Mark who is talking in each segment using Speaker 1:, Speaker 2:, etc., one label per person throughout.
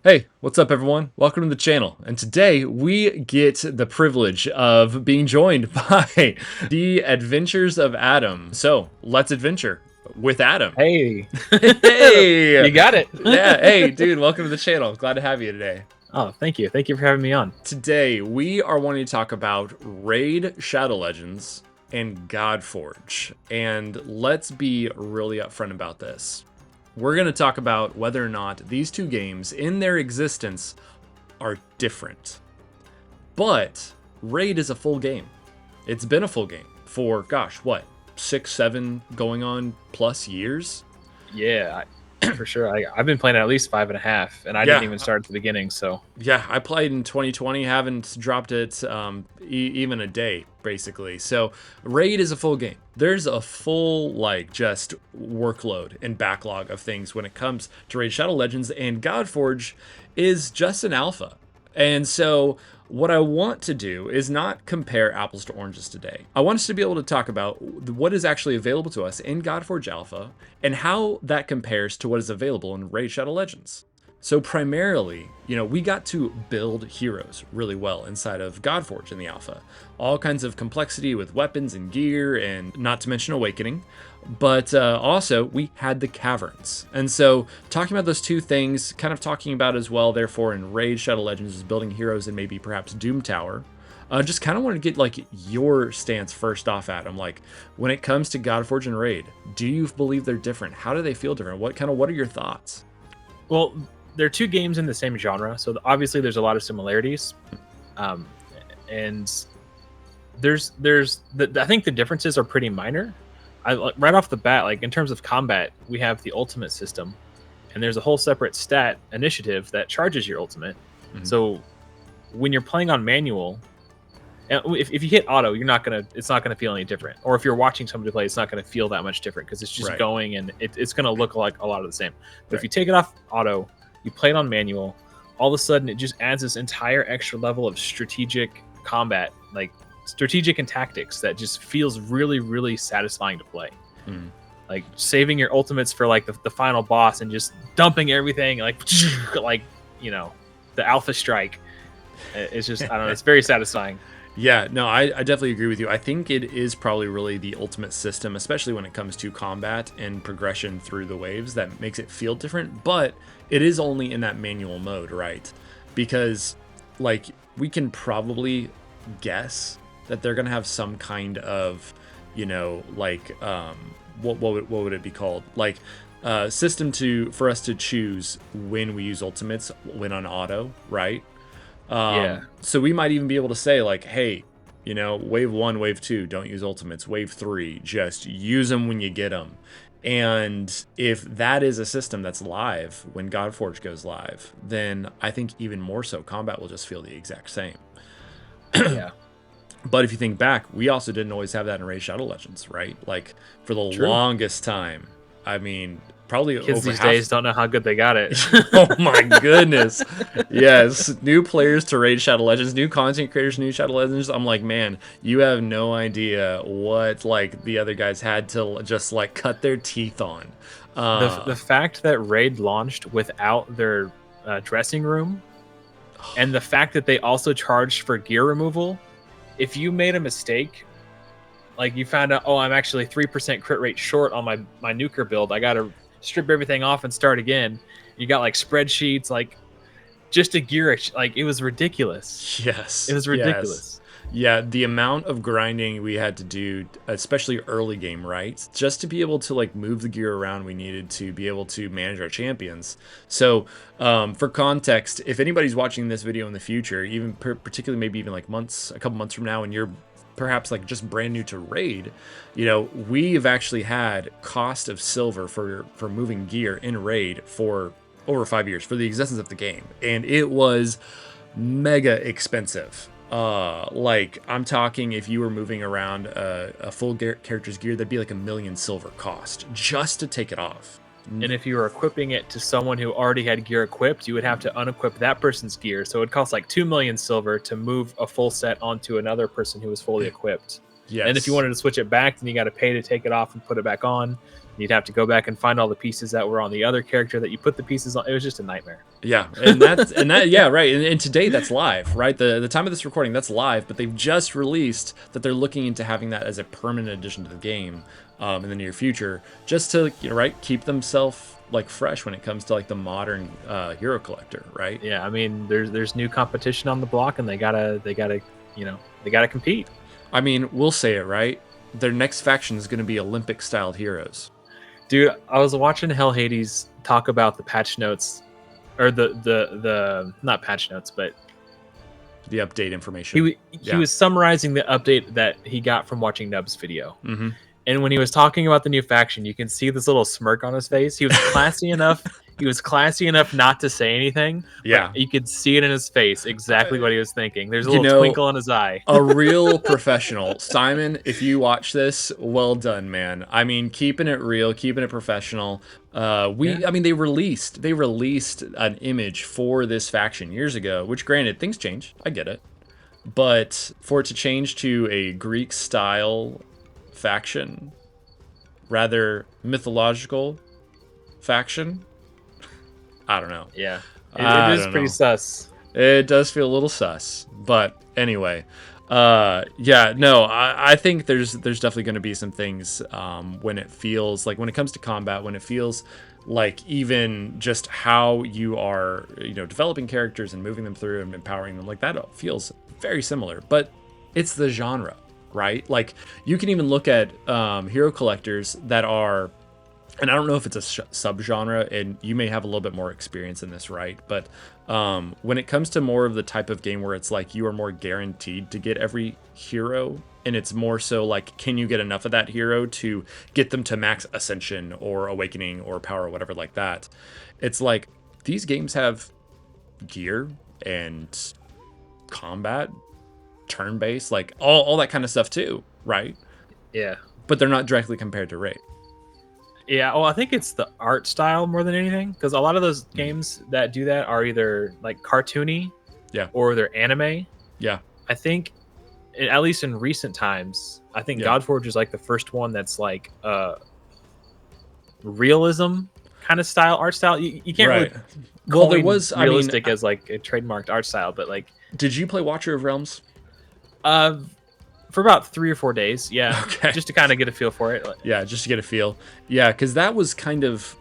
Speaker 1: Hey, what's up everyone? Welcome to the channel. And today we get the privilege of being joined by the Adventures of Adam. So let's adventure with Adam.
Speaker 2: Hey,
Speaker 1: Hey!
Speaker 2: you got it.
Speaker 1: Yeah, hey dude, welcome to the channel. Glad to have you today.
Speaker 2: Oh, thank you. Thank you for having me on.
Speaker 1: Today we are wanting to talk about Raid Shadow Legends and Godforge. And let's be really upfront about this. We're going to talk about whether or not these two games in their existence are different. But Raid is a full game. It's been a full game for, gosh, what, 6, 7 going on plus years?
Speaker 2: Yeah, for sure. I've been playing at least 5.5, and I didn't even start at the beginning. So
Speaker 1: Yeah, I played in 2020, haven't dropped it even a day, basically. So Raid is a full game. There's a full, just workload and backlog of things when it comes to Raid Shadow Legends, and Godforge is just an alpha. And so what I want to do is not compare apples to oranges today. I want us to be able to talk about what is actually available to us in Godforge Alpha and how that compares to what is available in Raid Shadow Legends. So primarily, we got to build heroes really well inside of Godforge in the alpha. All kinds of complexity with weapons and gear, and not to mention Awakening. But also, we had the Caverns. And so talking about those two things, kind of talking about as well, therefore, in Raid Shadow Legends is building heroes and maybe perhaps Doom Tower. Just kind of want to get your stance first off, Adam. When it comes to Godforge and Raid, do you believe they're different? How do they feel different? What are your thoughts?
Speaker 2: well, they're two games in the same genre, so obviously there's a lot of similarities, and I think the differences are pretty minor. Right off the bat, in terms of combat, we have the ultimate system, and there's a whole separate stat initiative that charges your ultimate.
Speaker 1: Mhm.
Speaker 2: So when you're playing on manual, and if you hit auto, it's not gonna feel any different. Or if you're watching somebody play, it's not gonna feel that much different because it's just
Speaker 1: Right.
Speaker 2: going, and it's gonna look like a lot of the same. But if
Speaker 1: Right.
Speaker 2: you take it off auto, you play it on manual, all of a sudden it just adds this entire extra level of strategic combat, like strategic and tactics, that just feels really, really satisfying to play.
Speaker 1: Mm.
Speaker 2: Like saving your ultimates for the final boss and just dumping everything, like the alpha strike. It's just, I don't know, it's very satisfying.
Speaker 1: Yeah, no, I definitely agree with you. I think it is probably really the ultimate system, especially when it comes to combat and progression through the waves, that makes it feel different, but it is only in that manual mode, right? Because, we can probably guess that they're going to have some kind of, what would it be called? System for us to choose when we use ultimates when on auto, right?
Speaker 2: Yeah.
Speaker 1: So we might even be able to say hey, wave 1, wave 2, don't use ultimates. Wave 3, just use them when you get them. And if that is a system that's live when Godforge goes live, then I think even more so, combat will just feel the exact same.
Speaker 2: Yeah.
Speaker 1: But if you think back, we also didn't always have that in Raid Shadow Legends, right? For the
Speaker 2: True.
Speaker 1: longest time. I mean, probably
Speaker 2: Kids
Speaker 1: over
Speaker 2: these
Speaker 1: half.
Speaker 2: days don't know how good they got it.
Speaker 1: Oh my goodness. Yes. New players to Raid Shadow Legends, new content creators, new Shadow Legends. I'm like, man, you have no idea what the other guys had to just cut their teeth on.
Speaker 2: The fact that Raid launched without their dressing room, and the fact that they also charged for gear removal, if you made a mistake, you found out, oh, I'm actually 3% crit rate short on my nuker build, I gotta strip everything off and start again. You got spreadsheets, just a gear, it was ridiculous.
Speaker 1: Yes.
Speaker 2: It was ridiculous.
Speaker 1: Yes. Yeah, the amount of grinding we had to do, especially early game, right? Just to be able to move the gear around, we needed to be able to manage our champions. So, for context, if anybody's watching this video in the future, even particularly maybe even a couple months from now, and you're perhaps just brand new to Raid, we've actually had cost of silver for moving gear in Raid for over 5 years for the existence of the game, and it was mega expensive. I'm talking, if you were moving around a full character's gear, that'd be $1 million silver cost just to take it off.
Speaker 2: And if you were equipping it to someone who already had gear equipped, you would have to unequip that person's gear. So it would cost 2 million silver to move a full set onto another person who was fully equipped.
Speaker 1: Yes.
Speaker 2: And if you wanted to switch it back, then you got to pay to take it off and put it back on. You'd have to go back and find all the pieces that were on the other character that you put the pieces on. It was just a nightmare.
Speaker 1: Yeah, and that yeah, right. And today that's live, right? The time of this recording, that's live, but they've just released that they're looking into having that as a permanent addition to the game in the near future, just to right keep themselves like fresh when it comes to like the modern hero collector, right?
Speaker 2: Yeah, I mean, there's new competition on the block, and they gotta compete.
Speaker 1: I mean, we'll say it, right? Their next faction is going to be Olympic styled heroes.
Speaker 2: Dude, I was watching Hell Hades talk about the patch notes, or the not patch notes, but
Speaker 1: the update information.
Speaker 2: He was summarizing the update that he got from watching Nub's video.
Speaker 1: Mm-hmm.
Speaker 2: And when he was talking about the new faction, you can see this little smirk on his face. He was classy enough. He was classy enough not to say anything.
Speaker 1: Yeah,
Speaker 2: you could see it in his face exactly what he was thinking. There's a little twinkle in his eye.
Speaker 1: A real professional, Simon. If you watch this, well done, man. I mean, keeping it real, keeping it professional. I mean, they released an image for this faction years ago. Which, granted, things change. I get it, but for it to change to a Greek style faction, rather mythological faction, I don't know.
Speaker 2: Yeah, it is pretty sus.
Speaker 1: It does feel a little sus, but anyway, I think there's definitely going to be some things when it feels like, when it comes to combat, when it feels like even just how you are developing characters and moving them through and empowering them, like that feels very similar, but it's the genre, right? Like you can even look at hero collectors that are, and I don't know if it's a subgenre, and you may have a little bit more experience in this, right? But when it comes to more of the type of game where it's like you are more guaranteed to get every hero, and it's more so like, can you get enough of that hero to get them to max ascension or awakening or power or whatever like that? It's like these games have gear and combat, turn-based, like all that kind of stuff too, right?
Speaker 2: Yeah.
Speaker 1: But they're not directly compared to Raid.
Speaker 2: Yeah, well, I think it's the art style more than anything, because a lot of those games that do that are either like cartoony, or they're anime.
Speaker 1: Yeah,
Speaker 2: I think, at least in recent times, I think Godforge is like the first one that's like realism kind of style, art style. You can't really.
Speaker 1: Well, there was
Speaker 2: realistic as like a trademarked art style, but like.
Speaker 1: Did you play Watcher of Realms?
Speaker 2: For about 3 or 4 days,
Speaker 1: okay,
Speaker 2: just to kind of get a feel for it.
Speaker 1: Yeah, just to get a feel. Yeah, because that was kind of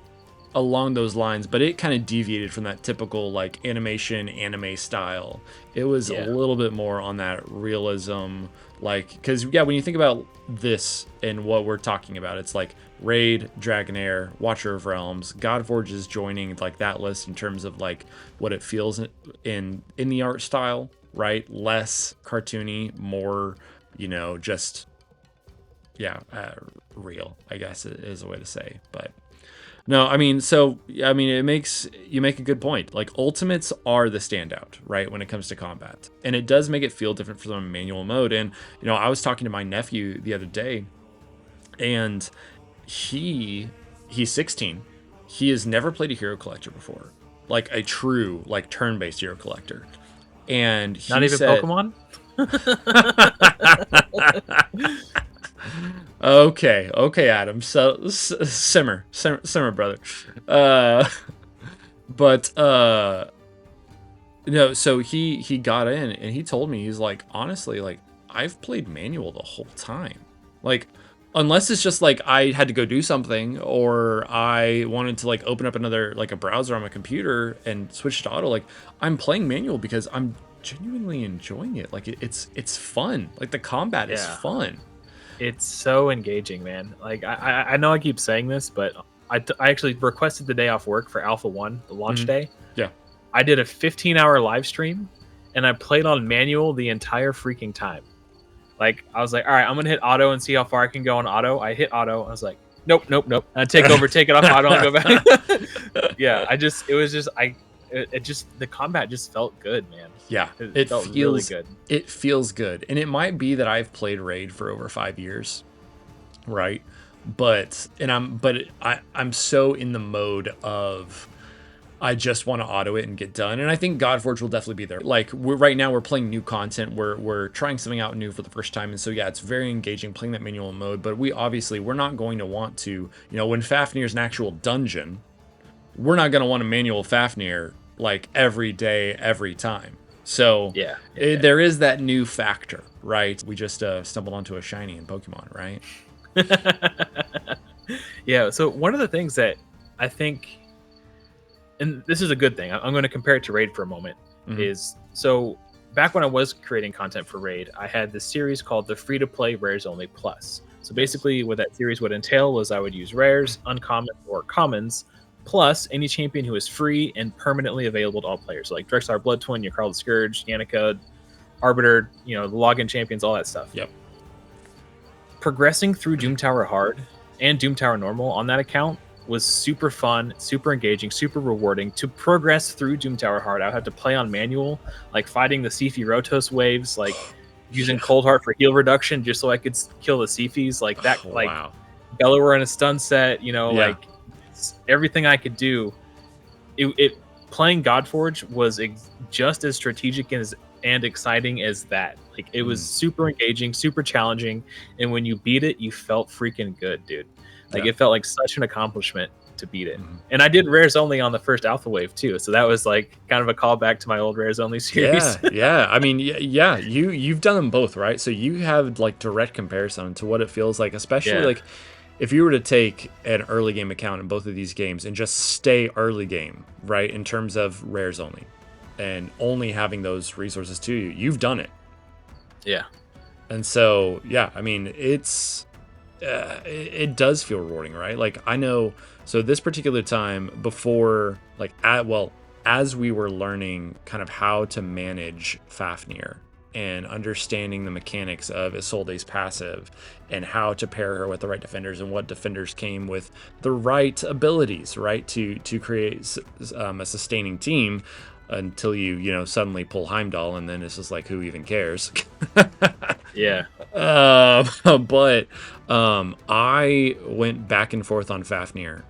Speaker 1: along those lines, but it kind of deviated from that typical like animation anime style. It was a little bit more on that realism, like, because when you think about this and what we're talking about, it's like Raid, Dragonair, Watcher of Realms, Godforge is joining like that list in terms of like what it feels in the art style, right? Less cartoony, more just real, I guess is a way to say. But no, I mean, you make a good point. Like ultimates are the standout, right, when it comes to combat, and it does make it feel different from a manual mode. And I was talking to my nephew the other day, and he's 16. He has never played a hero collector before, like a true like turn-based hero collector, and he
Speaker 2: not even
Speaker 1: said,
Speaker 2: Pokemon.
Speaker 1: Okay, Adam. So simmer, brother. So he got in and he told me, he's like, honestly, like I've played manual the whole time. Like, unless it's just like I had to go do something or I wanted to like open up another like a browser on my computer and switch to auto, like I'm playing manual because I'm genuinely enjoying it. Like it's fun. Like the combat is fun.
Speaker 2: It's so engaging, man. Like I know I keep saying this, but I actually requested the day off work for Alpha 1, the launch day.
Speaker 1: Yeah.
Speaker 2: I did a 15-hour live stream and I played on manual the entire freaking time. Like I was like, all right, I'm gonna hit auto and see how far I can go on auto. I hit auto. I was like, nope. And I take it off auto and go back. The combat just felt good, man.
Speaker 1: Yeah,
Speaker 2: it felt really good.
Speaker 1: It feels good, and it might be that I've played Raid for over 5 years, right? But I'm so in the mode of I just want to auto it and get done. And I think Godforge will definitely be there. Like right now we're playing new content. We're trying something out new for the first time. And so, yeah, it's very engaging playing that manual mode. But we're not going to want to, when Fafnir is an actual dungeon, we're not going to want a manual Fafnir like every day, every time. So there is that new factor, right? We just stumbled onto a shiny in Pokemon, right?
Speaker 2: Yeah. So one of the things that I think, and this is a good thing, I'm going to compare it to Raid for a moment, is so back when I was creating content for Raid, I had this series called the Free-to-Play Rares Only Plus. So basically what that series would entail was I would use rares, uncommon, or commons, plus any champion who is free and permanently available to all players. So like Drexar Blood Twin, your Carl the Scourge, Yannicka, Arbiter, the login champions, all that stuff.
Speaker 1: Yep.
Speaker 2: Progressing through Doom Tower Hard and Doom Tower Normal on that account was super fun, super engaging, super rewarding. To progress through Doom Tower Hard, I would have to play on manual, like fighting the Siphi Rotos waves, like using Cold Heart for heal reduction just so I could kill the Siphis, like that,
Speaker 1: wow.
Speaker 2: Bellower in a stun set, like everything I could do. It playing Godforge was just as strategic and exciting as that. Like it was super engaging, super challenging, and when you beat it, you felt freaking good, dude. Like it felt like such an accomplishment to beat it. And I did rares only on the first alpha wave too, so that was like kind of a callback to my old rares only series.
Speaker 1: Yeah. I mean, you've done them both, right? So you have like direct comparison to what it feels like, especially like if you were to take an early game account in both of these games and just stay early game, right, in terms of rares only and only having those resources to you, you've done it.
Speaker 2: Yeah.
Speaker 1: And so, I mean, it does feel rewarding, right? Like I know, so this particular time before, like, as we were learning kind of how to manage Fafnir and understanding the mechanics of Isolde's passive and how to pair her with the right defenders and what defenders came with the right abilities, right, to create a sustaining team until you suddenly pull Heimdall, and then it's just like, who even cares?
Speaker 2: Yeah.
Speaker 1: But I went back and forth on Fafnir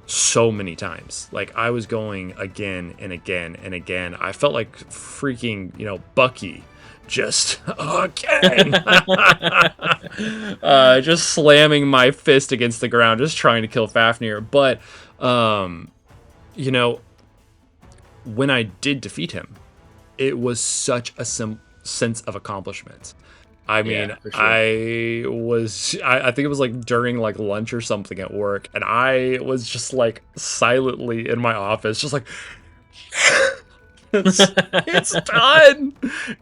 Speaker 1: so many times. Like I was going again and again and again. I felt like freaking, Bucky, just again. Just slamming my fist against the ground, just trying to kill Fafnir. But when I did defeat him, it was such a sense of accomplishment. I mean, sure. I think it was like during like lunch or something at work, and I was just like silently in my office, just like, it's done.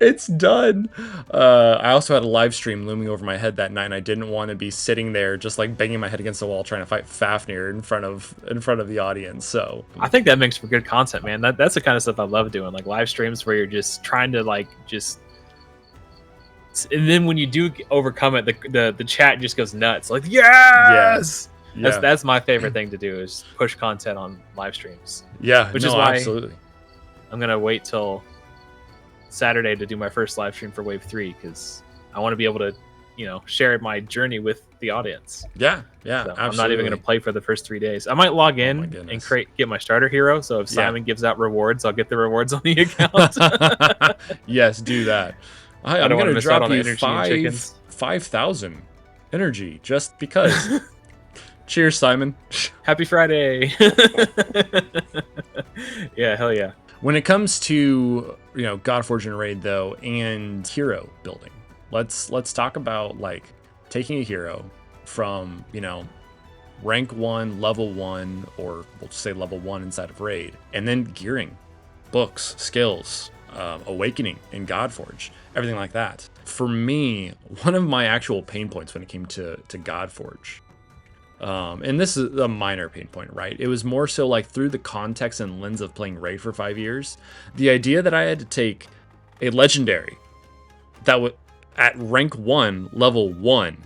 Speaker 1: It's done. I also had a live stream looming over my head that night, and I didn't want to be sitting there just like banging my head against the wall trying to fight Fafnir in front of the audience. So
Speaker 2: I think that makes for good content, man. That's the kind of stuff I love doing, like live streams where you're just trying to and then when you do overcome it, the chat just goes nuts. Like, yes! Yeah. That's my favorite thing to do, is push content on live streams.
Speaker 1: Yeah,
Speaker 2: which is why
Speaker 1: absolutely.
Speaker 2: I'm gonna wait till Saturday to do my first live stream for Wave 3, because I want to be able to, share my journey with the audience.
Speaker 1: Yeah,
Speaker 2: so absolutely. I'm not even gonna play for the first 3 days. I might log in and get my starter hero. So if Simon gives out rewards, I'll get the rewards on the account.
Speaker 1: Yes, do that. I'm going to drop you 5,000 energy just because. Cheers, Simon.
Speaker 2: Happy Friday. Yeah, hell yeah.
Speaker 1: When it comes to, Godforge and Raid, though, and hero building, let's talk about, like, taking a hero from, rank 1, level 1, or we'll just say level 1 inside of Raid, and then gearing, books, skills, awakening in Godforge, everything like that. For me, one of my actual pain points when it came to Godforge, and this is a minor pain point, right? It was more so like through the context and lens of playing Raid for 5 years, the idea that I had to take a legendary that would at rank 1, level 1,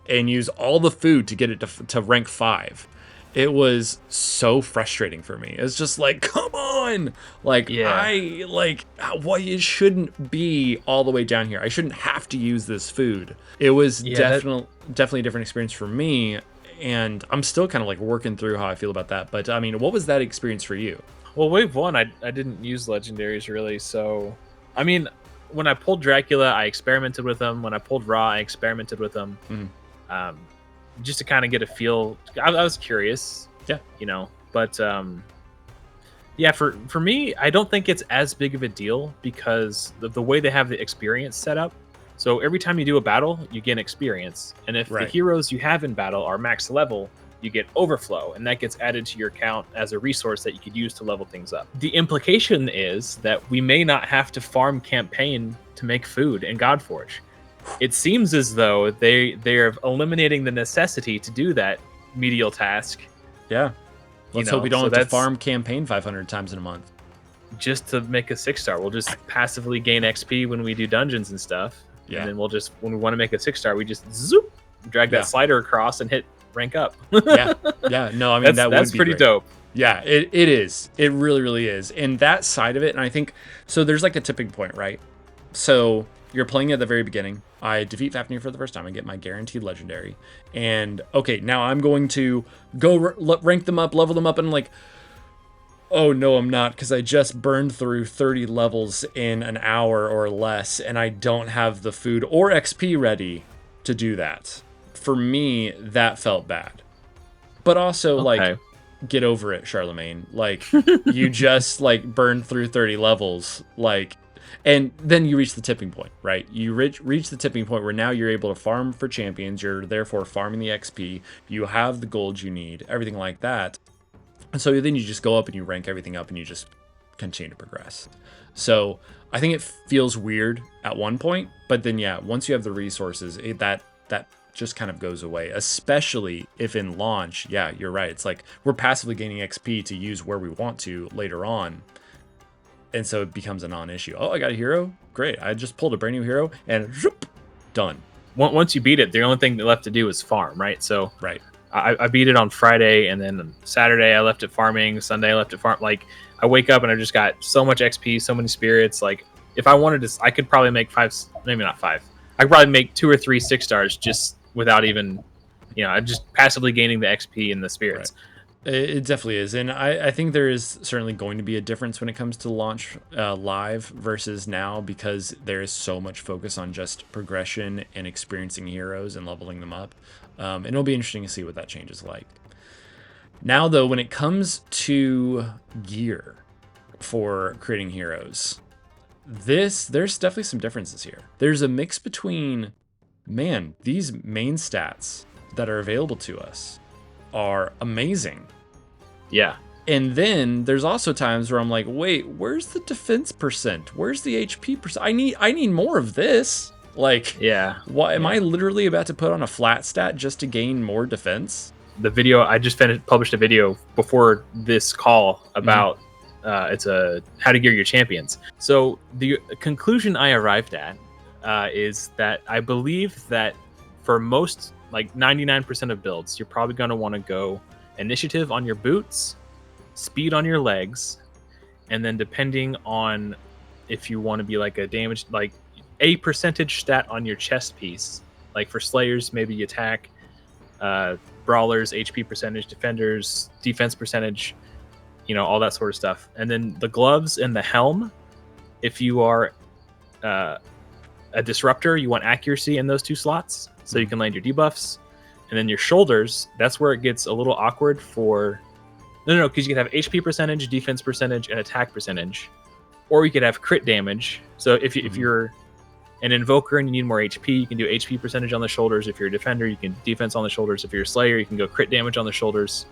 Speaker 1: and use all the food to get it to rank 5. It was so frustrating for me. It's just like, come on! Like, it shouldn't be all the way down here. I shouldn't have to use this food. It was definitely a different experience for me. and I'm still kind of like working through how I feel about that. But I mean, what was that experience for you?
Speaker 2: Well, wave one, I didn't use legendaries really. So, I mean, when I pulled Dracula, I experimented with them. When I pulled Raw, I experimented with them, just to kind of get a feel. I was curious, But yeah, for me, I don't think it's as big of a deal because the way they have the experience set up. So every time you do a battle, you get experience, and if the heroes you have in battle are max level, you get overflow, and that gets added to your account as a resource that you could use to level things up. The implication is that we may not have to farm campaign to make food in Godforge. It seems as though they're eliminating the necessity to do that medial task.
Speaker 1: Yeah. Let's hope we don't have to farm campaign 500 times in a month.
Speaker 2: Just to make a 6-star. We'll just passively gain XP when we do dungeons and stuff. Yeah. And then we'll just, when we want to make a 6-star, we just zoop, drag that slider across and hit rank up.
Speaker 1: Yeah. No, I mean, that's
Speaker 2: pretty dope.
Speaker 1: Yeah, it is. It really, really is. And that side of it, and I think, so there's like a tipping point, right? So you're playing at the very beginning. I defeat Fafnir for the first time. I get my guaranteed legendary. And okay, now I'm going to go rank them up, level them up, and I'm like, oh no, I'm not, because I just burned through 30 levels in an hour or less, and I don't have the food or XP ready to do that. For me, that felt bad. But also, like, get over it, Charlemagne. Like, you just, like, burned through 30 levels, like, and then you reach the tipping point, right? You reach the tipping point where now you're able to farm for champions. You're therefore farming the XP. You have the gold you need, everything like that. And so then you just go up and you rank everything up and you just continue to progress. So I think it feels weird at one point, but then yeah, once you have the resources, that just kind of goes away, especially if in launch, yeah, you're right. It's like we're passively gaining XP to use where we want to later on. And so it becomes a non-issue. Oh, I got a hero? Great. I just pulled a brand new hero and zoop, done.
Speaker 2: Once you beat it, the only thing left to do is farm, right? So I beat it on Friday, and then on Saturday I left it farming. Sunday I left it farm. Like, I wake up and I just got so much XP, so many spirits. Like, if I wanted to, I could probably make 5, maybe not 5. I could probably make 2 or 3 6-stars just without even, I'm just passively gaining the XP and the spirits.
Speaker 1: Right. It definitely is. And I think there is certainly going to be a difference when it comes to launch live versus now, because there is so much focus on just progression and experiencing heroes and leveling them up. And it'll be interesting to see what that change is like. Now, though, when it comes to gear for creating heroes, there's definitely some differences here. There's a mix between, man, these main stats that are available to us are amazing.
Speaker 2: Yeah.
Speaker 1: And then there's also times where I'm like, wait, where's the defense percent? Where's the HP percent? I need more of this. Like,
Speaker 2: yeah.
Speaker 1: Why am I literally about to put on a flat stat just to gain more defense?
Speaker 2: The video, I just published a video before this call about it's a how to gear your champions. So the conclusion I arrived at is that I believe that for most, like 99% of builds, you're probably going to want to go initiative on your boots, speed on your legs, and then depending on if you want to be like a damage, like a percentage stat on your chest piece. Like for slayers, maybe attack, brawlers, HP percentage, defenders, defense percentage, all that sort of stuff. And then the gloves and the helm, if you are a disruptor, you want accuracy in those 2 slots so you can land your debuffs. And then your shoulders, that's where it gets a little awkward for... No, because you can have HP percentage, defense percentage, and attack percentage. Or you could have crit damage. So if you're an invoker and you need more HP, you can do HP percentage on the shoulders. If you're a defender, you can defense on the shoulders. If you're a slayer, you can go crit damage on the shoulders.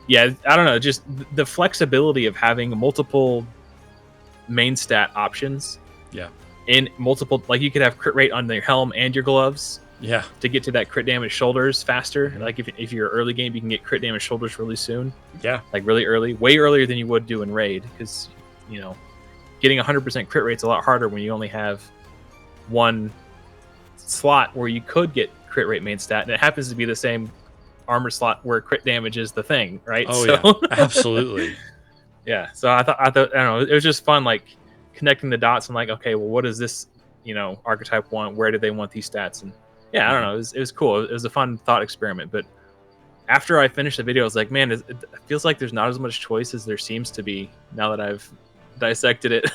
Speaker 2: Yeah, I don't know. Just the flexibility of having multiple main stat options.
Speaker 1: Yeah.
Speaker 2: In multiple... Like, you could have crit rate on your helm and your gloves.
Speaker 1: Yeah,
Speaker 2: to get to that crit damage shoulders faster. Like if you're early game, you can get crit damage shoulders really soon.
Speaker 1: Yeah,
Speaker 2: like really early, way earlier than you would do in raid, because getting 100% crit rate's a lot harder when you only have one slot where you could get crit rate main stat, and it happens to be the same armor slot where crit damage is the thing, right?
Speaker 1: Oh yeah, absolutely.
Speaker 2: Yeah, so I thought I don't know, it was just fun, like connecting the dots and like, okay, well, what does this archetype want? Where do they want these stats? And yeah, I don't know. It was cool. It was a fun thought experiment. But after I finished the video, I was like, man, it feels like there's not as much choice as there seems to be now that I've dissected it.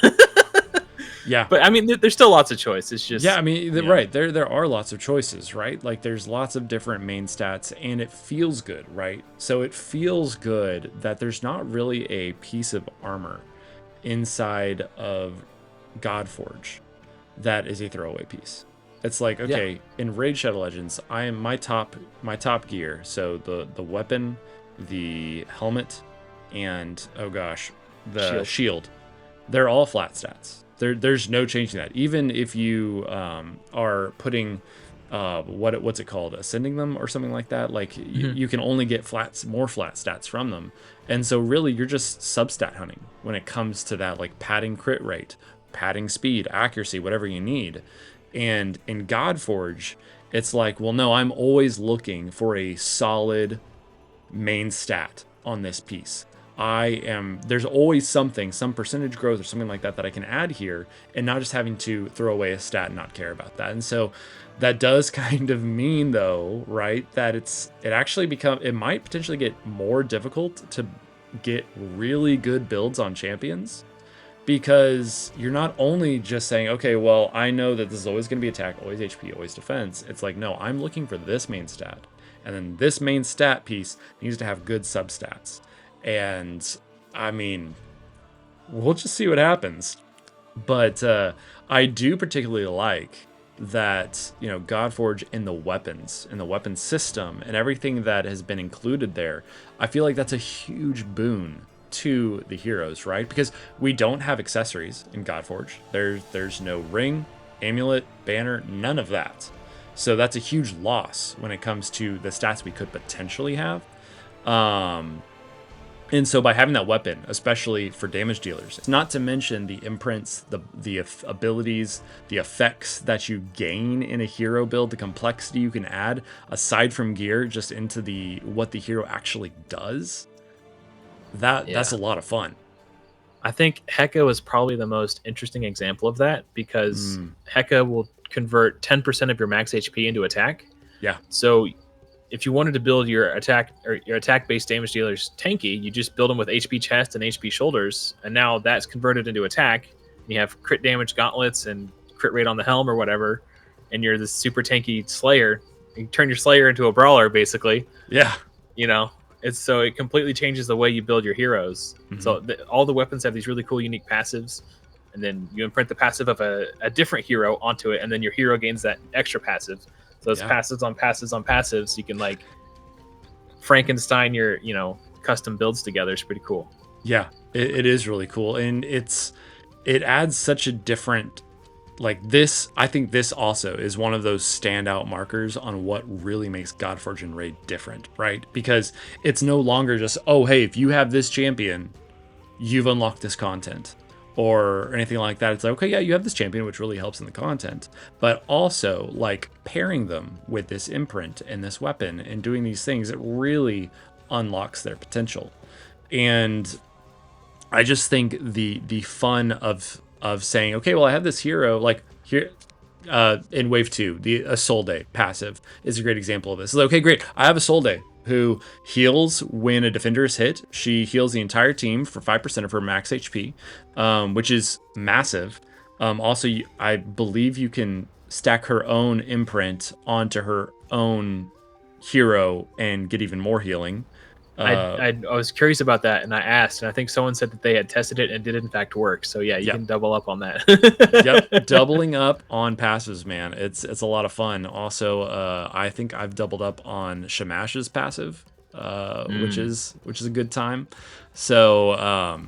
Speaker 1: Yeah.
Speaker 2: But I mean, there's still lots of choice. It's just,
Speaker 1: Yeah, I mean, right, there are lots of choices, right? Like there's lots of different main stats, and it feels good, right? So it feels good that there's not really a piece of armor inside of Godforge that is a throwaway piece. It's like, okay, in Raid Shadow Legends, I am my top gear. So the weapon, the helmet, and oh gosh, the shield. They're all flat stats. There's no changing that. Even if you are putting what's it called, ascending them or something like that, like you can only get more flat stats from them. And so really you're just substat hunting when it comes to that, like padding crit rate, padding speed, accuracy, whatever you need. And in Godforge, it's like, well, no, I'm always looking for a solid main stat on this piece. There's always something, some percentage growth or something like that I can add here, and not just having to throw away a stat and not care about that. And so that does kind of mean, though, right, that it might potentially get more difficult to get really good builds on champions, because you're not only just saying, okay, well, I know that this is always going to be attack, always HP, always defense. It's like, no, I'm looking for this main stat, and then this main stat piece needs to have good substats. And I mean, we'll just see what happens. But I do particularly like that, Godforge in the weapons, in the weapon system, and everything that has been included there. I feel like that's a huge boon to the heroes, right? Because we don't have accessories in Godforge. There's no ring, amulet, banner, none of that. So that's a huge loss when it comes to the stats we could potentially have. And so by having that weapon, especially for damage dealers, not to mention the imprints, the abilities, the effects that you gain in a hero build, the complexity you can add aside from gear, just into what the hero actually does. That's a lot of fun.
Speaker 2: I think Heka was probably the most interesting example of that, because Heka will convert 10% of your max HP into attack.
Speaker 1: Yeah.
Speaker 2: So if you wanted to build your attack-based damage dealers tanky, you just build them with HP chest and HP shoulders, and now that's converted into attack. You have crit damage gauntlets and crit rate on the helm or whatever, and you're this super tanky Slayer. You turn your Slayer into a brawler, basically.
Speaker 1: Yeah.
Speaker 2: It completely changes the way you build your heroes. So all the weapons have these really cool, unique passives, and then you imprint the passive of a different hero onto it, and then your hero gains that extra passive. So it's passives on passives on passives. You can like Frankenstein your, custom builds together. It's pretty cool.
Speaker 1: Yeah, it is really cool. And it adds such a different, like this, I think this also is one of those standout markers on what really makes Godforge and Raid different, right? Because it's no longer just, oh, hey, if you have this champion, you've unlocked this content, or anything like that. It's like, okay, yeah, you have this champion, which really helps in the content, but also like pairing them with this imprint and this weapon and doing these things, it really unlocks their potential. And I just think the fun of saying, okay, well, I have this hero, like here in Wave 2, the Isolde passive is a great example of this. It's like, okay, great, I have Isolde who heals when a defender is hit. She heals the entire team for 5% of her max HP, which is massive. Also, I believe you can stack her own imprint onto her own hero and get even more healing.
Speaker 2: I was curious about that, and I asked, and I think someone said that they had tested it and did in fact work. So yeah, you can double up on that.
Speaker 1: Yep, doubling up on passives, man. It's a lot of fun. Also, I think I've doubled up on Shamash's passive, which is a good time. So,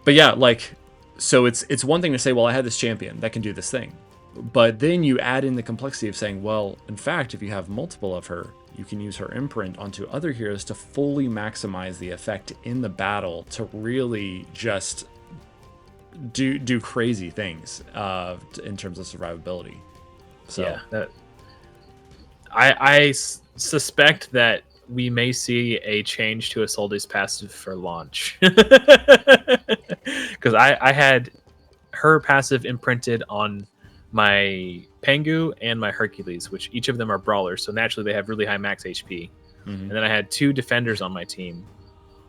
Speaker 1: but yeah, like, so it's one thing to say, well, I had this champion that can do this thing, but then you add in the complexity of saying, well, in fact, if you have multiple of her, you can use her imprint onto other heroes to fully maximize the effect in the battle to really just do crazy things in terms of survivability. So
Speaker 2: yeah, I suspect that we may see a change to Isolde's passive for launch, because I had her passive imprinted on my Pengu, and my Hercules, which each of them are brawlers, so naturally they have really high max HP. And then I had 2 defenders on my team.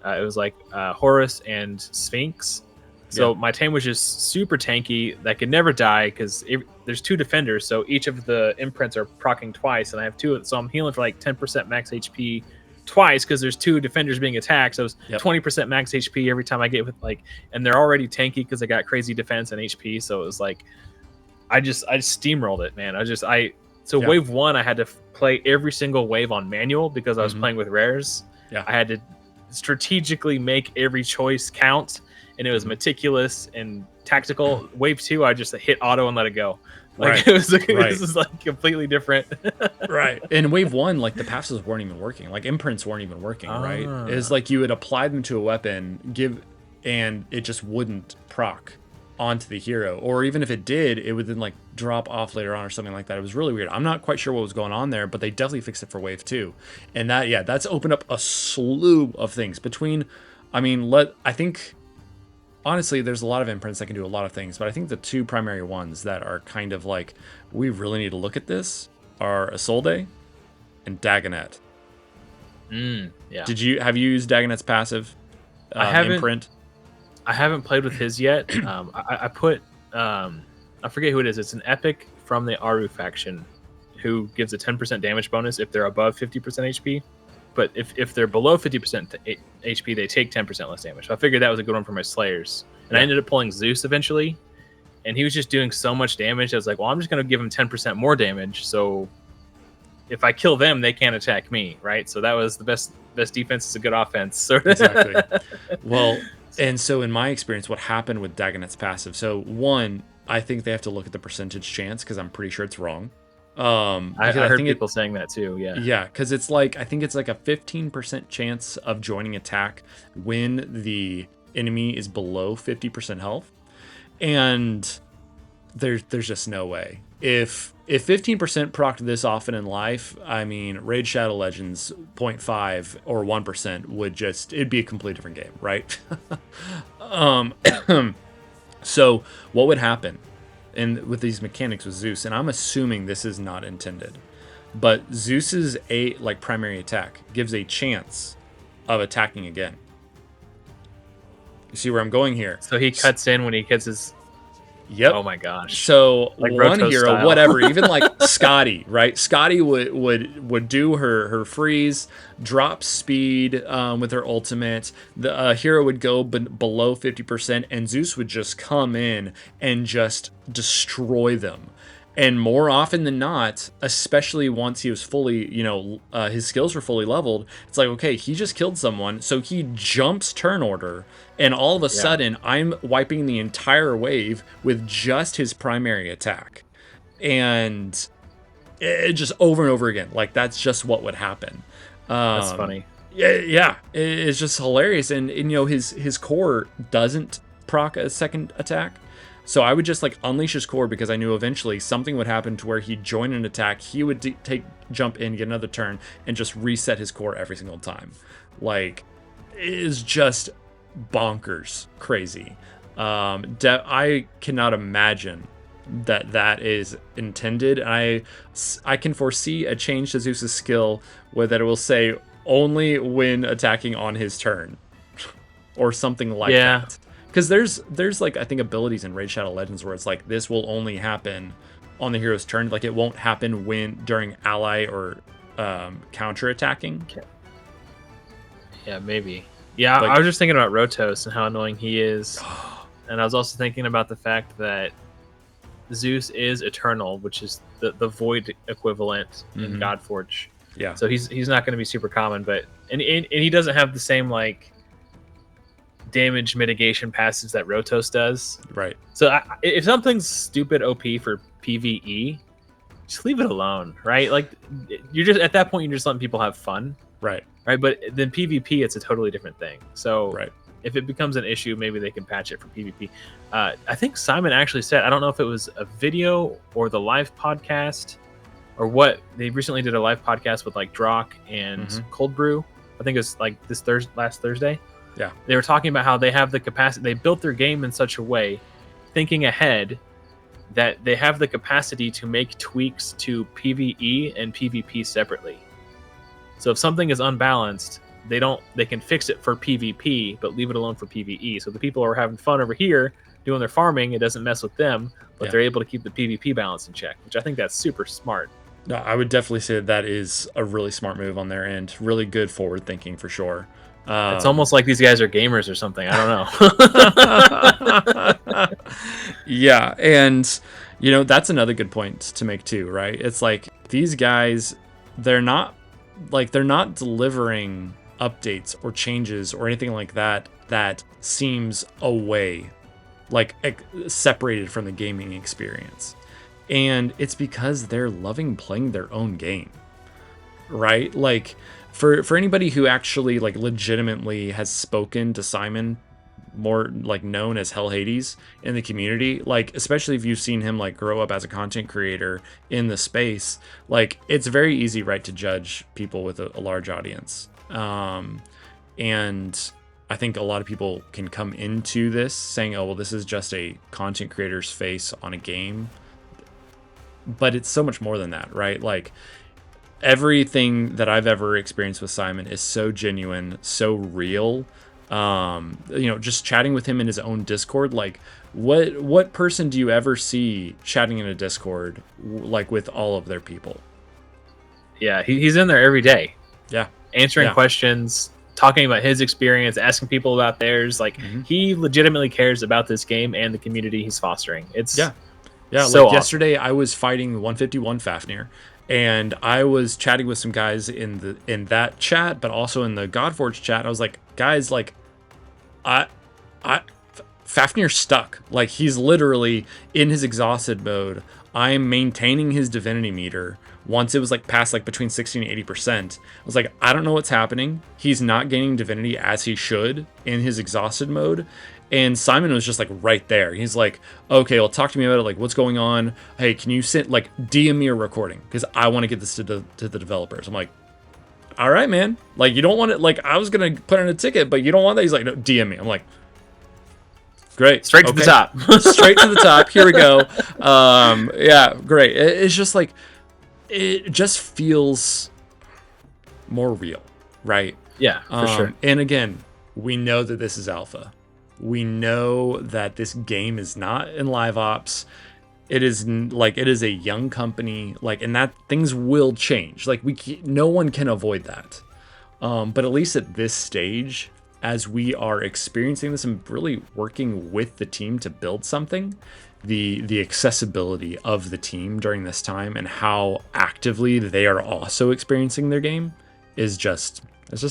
Speaker 2: It was like Horus and Sphinx. So my team was just super tanky that could never die because there's 2 defenders, so each of the imprints are proccing twice, and I have 2, so I'm healing for like 10% max HP twice because there's 2 defenders being attacked, so it's 20% max HP every time I get with like, and they're already tanky because I got crazy defense and HP, so it was like I just steamrolled it, man. Wave 1 I had to play every single wave on manual because I was playing with rares. I had to strategically make every choice count, and it was meticulous and tactical. Wave 2 I just hit auto and let it go. Like it was like, this is like completely different.
Speaker 1: Right. In wave 1, like the passives weren't even working. Like imprints weren't even working, right? It was like you would apply them to a weapon, and it just wouldn't proc onto the hero. Or even if it did, it would then like drop off later on or something like that. It was really weird. I'm not quite sure what was going on there, but they definitely fixed it for wave 2. And that's opened up a slew of things I think honestly, there's a lot of imprints that can do a lot of things, but I think the 2 primary ones that are kind of like, we really need to look at this are Isolde and Dagonet. Have you used Dagonet's passive imprint?
Speaker 2: I haven't played with his yet. I put, I forget who it is. It's an epic from the Aru faction who gives a 10% damage bonus if they're above 50% HP. But if they're below 50% HP, they take 10% less damage. So I figured that was a good one for my Slayers. And I ended up pulling Zeus eventually. And he was just doing so much damage. I was like, well, I'm just going to give him 10% more damage. So if I kill them, they can't attack me, right? So that was the best defense is a good offense.
Speaker 1: Exactly. Well, and so in my experience, what happened with Dagonet's passive? So 1, I think they have to look at the percentage chance because I'm pretty sure it's wrong.
Speaker 2: I heard people saying that too.
Speaker 1: Yeah, because it's like, I think it's like a 15% chance of joining attack when the enemy is below 50% health, and there's just no way. If 15% procced this often in life, I mean, Raid Shadow Legends 0.5 or 1% would it'd be a completely different game, right? So what would happen? And with these mechanics with Zeus, and I'm assuming this is not intended, but Zeus's primary attack gives a chance of attacking again. You see where I'm going here?
Speaker 2: So he cuts in when he gets his.
Speaker 1: Yep.
Speaker 2: Oh my gosh.
Speaker 1: So
Speaker 2: like
Speaker 1: one
Speaker 2: Roto
Speaker 1: hero,
Speaker 2: style.
Speaker 1: whatever, even like Scotty, right? Scotty would do her freeze, drop speed with her ultimate. The hero would go below 50%, and Zeus would just come in and just destroy them. And more often than not, especially once he was fully, his skills were fully leveled, it's like, okay, he just killed someone, so he jumps turn order, and all of a sudden, I'm wiping the entire wave with just his primary attack. And it just over and over again, like, that's just what would happen.
Speaker 2: That's funny.
Speaker 1: Yeah, it's just hilarious. And his core doesn't proc a second attack. So I would just unleash his core because I knew eventually something would happen to where he'd join an attack, he would jump in, get another turn, and just reset his core every single time. It is just bonkers crazy. I cannot imagine that is intended. I can foresee a change to Zeus's skill where that it will say only when attacking on his turn or something like that. Because there's I think abilities in Raid Shadow Legends where it's like this will only happen on the hero's turn. It won't happen during ally or counter attacking.
Speaker 2: Yeah, maybe. Yeah, I was just thinking about Rotos and how annoying he is. And I was also thinking about the fact that Zeus is eternal, which is the void equivalent in Godforge.
Speaker 1: Yeah.
Speaker 2: So he's not going to be super common, but and he doesn't have the same damage mitigation passives that Rotos does.
Speaker 1: Right.
Speaker 2: So if something's stupid OP for PvE, just leave it alone, right? You're just at that point, you're just letting people have fun.
Speaker 1: Right.
Speaker 2: Right. But then PvP, it's a totally different thing. So if it becomes an issue, maybe they can patch it for PvP. I think Simon actually said, I don't know if it was a video or the live podcast or what. They recently did a live podcast with Drock and Cold Brew. I think it was last Thursday.
Speaker 1: Yeah.
Speaker 2: They were talking about how they have the capacity. They built their game in such a way, thinking ahead, that they have the capacity to make tweaks to PvE and PvP separately. So if something is unbalanced, they can fix it for PvP, but leave it alone for PvE. So the people who are having fun over here doing their farming, it doesn't mess with them, but they're able to keep the PvP balance in check, which I think that's super smart.
Speaker 1: No, I would definitely say that is a really smart move on their end. Really good forward thinking for sure.
Speaker 2: It's almost like these guys are gamers or something. I don't know.
Speaker 1: Yeah, and that's another good point to make too, right? It's like these guys, they're not delivering updates or changes or anything like that seems away, like separated from the gaming experience. And it's because they're loving playing their own game, right? Like for anybody who actually like legitimately has spoken to Simon, more like known as Hell Hades in the community, like especially if you've seen him like grow up as a content creator in the space, like it's very easy, right, to judge people with a large audience. And I think a lot of people can come into this saying, oh, well, this is just a content creator's face on a game. But it's so much more than that, right? Like everything that I've ever experienced with Simon is so genuine, so real. Just chatting with him in his own Discord, like what person do you ever see chatting in a Discord like with all of their people?
Speaker 2: Yeah, he's in there every day.
Speaker 1: Yeah.
Speaker 2: Answering questions, talking about his experience, asking people about theirs. Like he legitimately cares about this game and the community he's fostering. It's
Speaker 1: so like awesome. Yesterday I was fighting 151 Fafnir, and I was chatting with some guys in that chat, but also in the Godforge chat. I was like, guys, like Fafnir's stuck. Like he's literally in his exhausted mode. I'm maintaining his divinity meter. Once it was like past like between 60 and 80%, I was like, I don't know what's happening. He's not gaining divinity as he should in his exhausted mode. And Simon was just like right there. He's like, okay, well, talk to me about it. Like, what's going on? Hey, can you DM me a recording? Because I want to get this to the developers. I'm like, all right, man. Like, you don't want it. Like, I was going to put in a ticket, but you don't want that. He's like, no, DM me. I'm like, great.
Speaker 2: Straight to the top.
Speaker 1: Straight to the top. Here we go. Yeah, great. It's just like, it just feels more real, right?
Speaker 2: Yeah, for sure.
Speaker 1: And again, we know that this is alpha. We know that this game is not in live ops. It is a young company, and that things will change. Like no one can avoid that. But at least at this stage, as we are experiencing this and really working with the team to build something, the accessibility of the team during this time and how actively they are also experiencing their game is just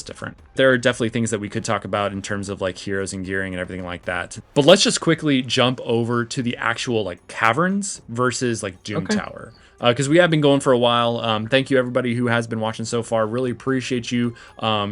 Speaker 1: different. There are definitely things that we could talk about in terms of like heroes and gearing and everything like that. But let's just quickly jump over to the actual like Caverns versus like Doom Tower. Because we have been going for a while. Thank you everybody who has been watching so far. Really appreciate you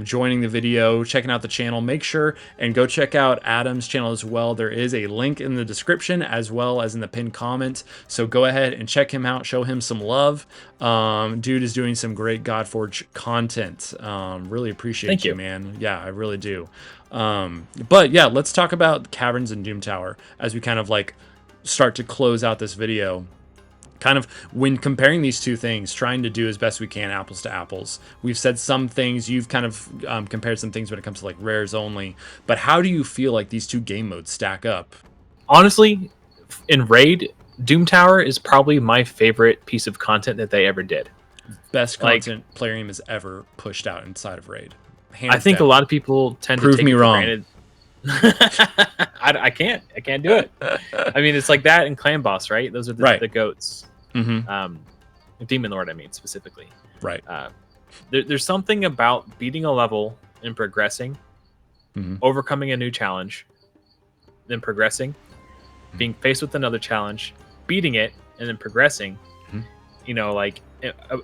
Speaker 1: joining the video, checking out the channel. Make sure and go check out Adam's channel as well. There is a link in the description as well as in the pinned comment. So go ahead and check him out. Show him some love. Dude is doing some great Godforge content. Really appreciate you, man. Yeah, I really do. But yeah, let's talk about Caverns and Doom Tower as we kind of like start to close out this video. Kind of when comparing these two things, trying to do as best we can apples to apples. We've said some things, you've kind of compared some things when it comes to like rares only, but how do you feel like these two game modes stack up?
Speaker 2: Honestly, in Raid, Doom Tower is probably my favorite piece of content that they ever did.
Speaker 1: Best content Plarium has ever pushed out inside of Raid.
Speaker 2: I think a lot of people tend to take me wrong. I can't do it. I mean, it's like that and Clan Boss, right? Those are the goats. Demon Lord, I mean, specifically.
Speaker 1: Right.
Speaker 2: There's something about beating a level and progressing, overcoming a new challenge, then progressing, being faced with another challenge, beating it, and then progressing. You know, like,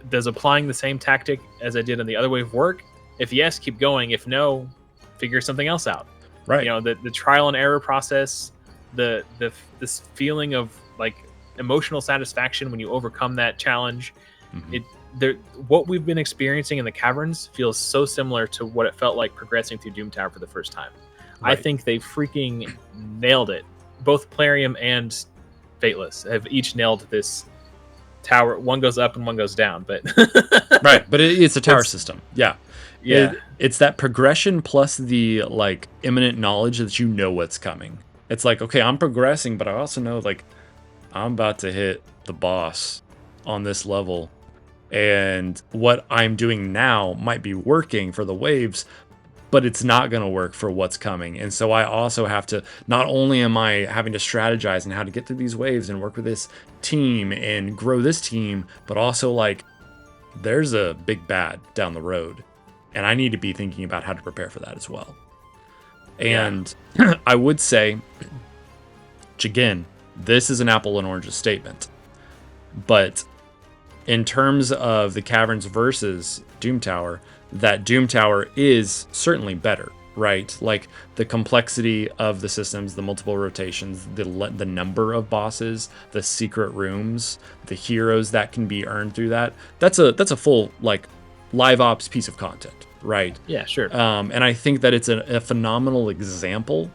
Speaker 2: does applying the same tactic as I did on the other wave work? If yes, keep going. If no, figure something else out.
Speaker 1: Right.
Speaker 2: You know, the trial and error process, this feeling of like emotional satisfaction when you overcome that challenge. What we've been experiencing in the Caverns feels so similar to what it felt like progressing through Doom Tower for the first time. Right. I think they freaking nailed it. Both Plarium and Fateless have each nailed this tower. One goes up and one goes down, but
Speaker 1: right. But it's a tower system. Yeah.
Speaker 2: Yeah.
Speaker 1: It's that progression plus the like imminent knowledge that you know what's coming. It's like, okay, I'm progressing, but I also know like I'm about to hit the boss on this level, and what I'm doing now might be working for the waves, but it's not going to work for what's coming. And so I also have to, not only am I having to strategize on how to get through these waves and work with this team and grow this team, but also like there's a big bad down the road, and I need to be thinking about how to prepare for that as well. And I would say, which again, this is an apple and oranges statement, but in terms of the Caverns versus Doom Tower, that Doom Tower is certainly better, right? Like the complexity of the systems, the multiple rotations, the number of bosses, the secret rooms, the heroes that can be earned through that. That's a full like live ops piece of content, right?
Speaker 2: Yeah, sure.
Speaker 1: And I think that it's a phenomenal example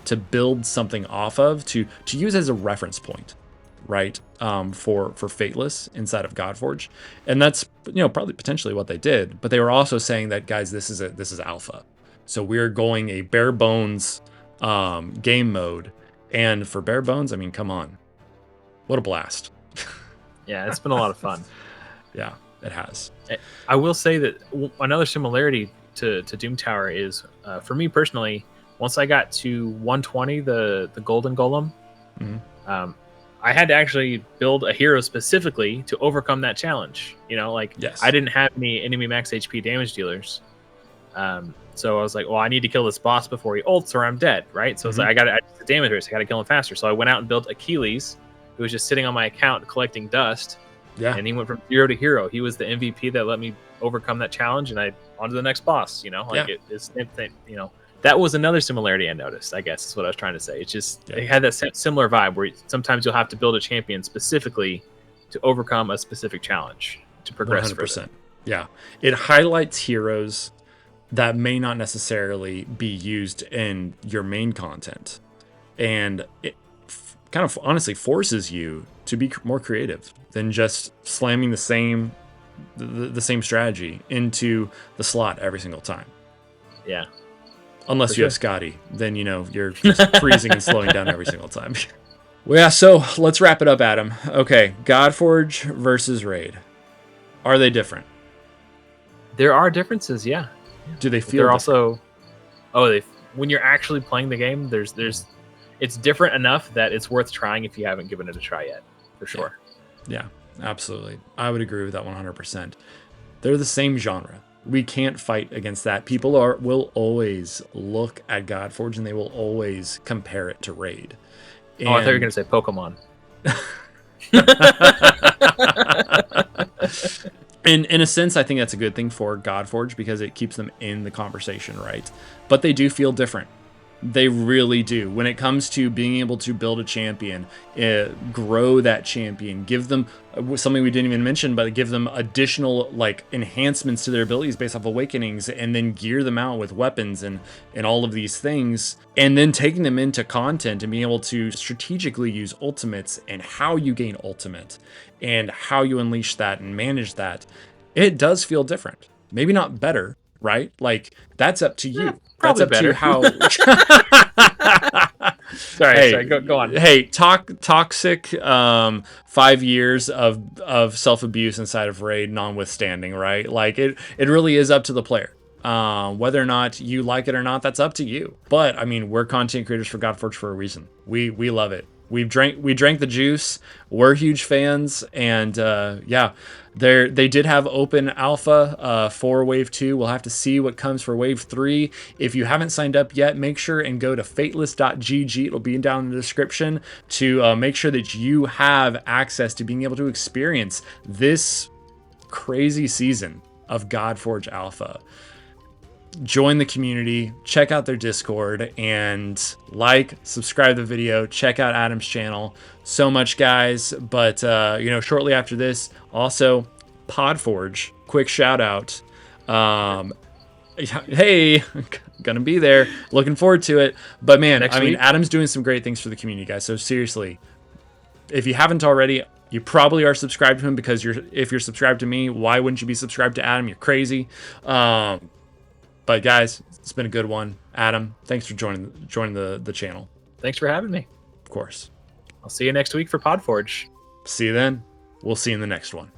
Speaker 1: to build something off of, to use as a reference point, right? For Fateless inside of Godforge, and that's probably potentially what they did. But they were also saying that, guys, this is alpha, so we're going a bare bones game mode. And for bare bones, I mean, come on, what a blast!
Speaker 2: Yeah, it's been a lot of fun.
Speaker 1: Yeah, it has.
Speaker 2: I will say that another similarity to Doom Tower is, for me personally, once I got to 120, the Golden Golem, I had to actually build a hero specifically to overcome that challenge.
Speaker 1: Yes.
Speaker 2: I didn't have any enemy max HP damage dealers. So I was like, well, I need to kill this boss before he ults or I'm dead, right? So it's like, I got to add the damage race. I got to kill him faster. So I went out and built Achilles, who was just sitting on my account collecting dust.
Speaker 1: Yeah.
Speaker 2: And he went from 0 to hero. He was the MVP that let me overcome that challenge, and I on to the next boss. It's same thing. That was another similarity I noticed, I guess is what I was trying to say. It's just, it had that similar vibe where sometimes you'll have to build a champion specifically to overcome a specific challenge to progress 100%. Further.
Speaker 1: Yeah. It highlights heroes that may not necessarily be used in your main content. And it kind of honestly forces you to be more creative than just slamming the same strategy into the slot every single time.
Speaker 2: Yeah.
Speaker 1: Unless you have Scotty, then you're just freezing and slowing down every single time. Well, yeah, so let's wrap it up, Adam. Okay, Godforge versus Raid. Are they different?
Speaker 2: There are differences, yeah.
Speaker 1: Do they feel?
Speaker 2: They're also, when you're actually playing the game, it's different enough that it's worth trying if you haven't given it a try yet, for sure.
Speaker 1: Yeah, absolutely. I would agree with that 100%. They're the same genre. We can't fight against that. People will always look at Godforge and they will always compare it to Raid.
Speaker 2: I thought you were going to say Pokemon.
Speaker 1: In a sense, I think that's a good thing for Godforge because it keeps them in the conversation, right? But they do feel different. They really do. When it comes to being able to build a champion, grow that champion, give them something we didn't even mention, but give them additional enhancements to their abilities based off awakenings, and then gear them out with weapons and all of these things, and then taking them into content and being able to strategically use ultimates and how you gain ultimate and how you unleash that and manage that. It does feel different. Maybe not better, right? That's up to you. That's up
Speaker 2: better.
Speaker 1: to how.
Speaker 2: Sorry, go on.
Speaker 1: Hey, toxic 5 years of self-abuse inside of Raid notwithstanding, right? It really is up to the player. Whether or not you like it or not, that's up to you. But I mean, we're content creators for Godforge for a reason. We love it. We drank the juice. We're huge fans, and they did have open alpha for Wave 2. We'll have to see what comes for Wave 3. If you haven't signed up yet, make sure and go to Fateless.gg. It'll be down in the description to make sure that you have access to being able to experience this crazy season of Godforge Alpha. Join the community, check out their Discord, and subscribe to the video, check out Adam's channel. So much, guys. But shortly after this, also Podforge, quick shout out. Hey, gonna be there, looking forward to it. But man, Adam's doing some great things for the community, guys. So seriously, If you haven't already, you probably are subscribed to him, because if you're subscribed to me, why wouldn't you be subscribed to Adam? You're crazy. But guys, it's been a good one. Adam, thanks for joining the channel.
Speaker 2: Thanks for having me.
Speaker 1: Of course.
Speaker 2: I'll see you next week for Podforge.
Speaker 1: See you then. We'll see you in the next one.